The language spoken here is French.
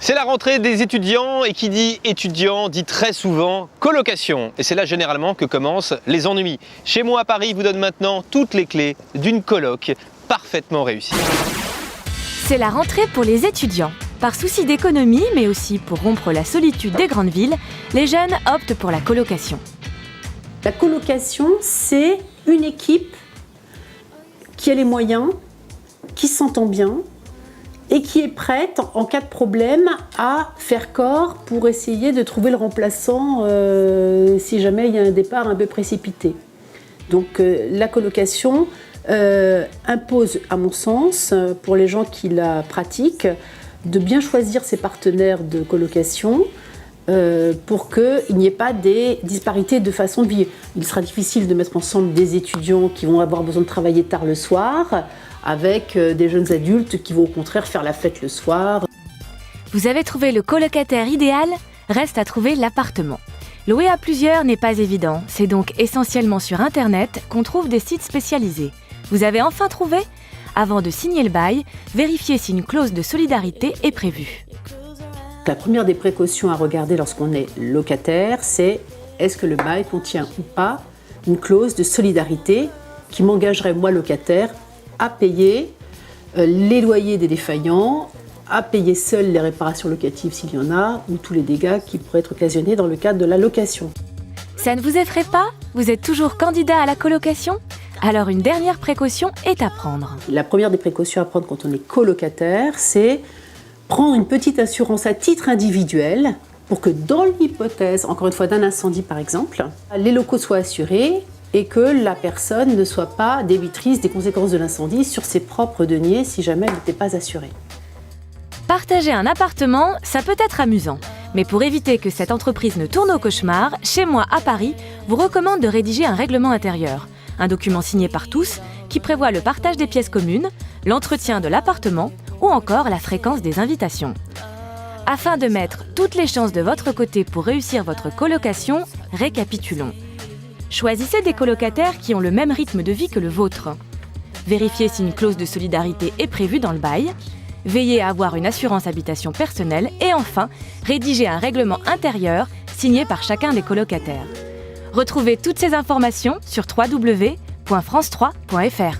C'est la rentrée des étudiants et qui dit étudiant dit très souvent colocation. Et c'est là généralement que commencent les ennuis. Chez moi à Paris vous donne maintenant toutes les clés d'une coloc parfaitement réussie. C'est la rentrée pour les étudiants. Par souci d'économie, mais aussi pour rompre la solitude des grandes villes, les jeunes optent pour la colocation. La colocation, c'est une équipe qui a les moyens, qui s'entend bien et qui est prête, en cas de problème, à faire corps pour essayer de trouver le remplaçant si jamais il y a un départ un peu précipité. Donc la colocation impose, à mon sens, pour les gens qui la pratiquent, de bien choisir ses partenaires de colocation pour qu'il n'y ait pas des disparités de façon de vivre. Il sera difficile de mettre ensemble des étudiants qui vont avoir besoin de travailler tard le soir avec des jeunes adultes qui vont au contraire faire la fête le soir. Vous avez trouvé le colocataire idéal, reste à trouver l'appartement. Louer à plusieurs n'est pas évident, c'est donc essentiellement sur Internet qu'on trouve des sites spécialisés. Vous avez enfin trouvé ? Avant de signer le bail, vérifiez si une clause de solidarité est prévue. La première des précautions à regarder lorsqu'on est locataire, c'est est-ce que le bail contient ou pas une clause de solidarité qui m'engagerait, moi locataire, à payer les loyers des défaillants, à payer seul les réparations locatives s'il y en a, ou tous les dégâts qui pourraient être occasionnés dans le cadre de la location. Ça ne vous effraie pas ? Vous êtes toujours candidat à la colocation ? Alors une dernière précaution est à prendre. La première des précautions à prendre quand on est colocataire, c'est prendre une petite assurance à titre individuel pour que dans l'hypothèse, encore une fois, d'un incendie par exemple, les locaux soient assurés et que la personne ne soit pas débitrice des conséquences de l'incendie sur ses propres deniers si jamais elle n'était pas assurée. Partager un appartement, ça peut être amusant. Mais pour éviter que cette entreprise ne tourne au cauchemar, Chez moi à Paris vous recommande de rédiger un règlement intérieur. Un document signé par tous qui prévoit le partage des pièces communes, l'entretien de l'appartement ou encore la fréquence des invitations. Afin de mettre toutes les chances de votre côté pour réussir votre colocation, récapitulons. Choisissez des colocataires qui ont le même rythme de vie que le vôtre. Vérifiez si une clause de solidarité est prévue dans le bail. Veillez à avoir une assurance habitation personnelle et enfin, rédigez un règlement intérieur signé par chacun des colocataires. Retrouvez toutes ces informations sur www.france3.fr.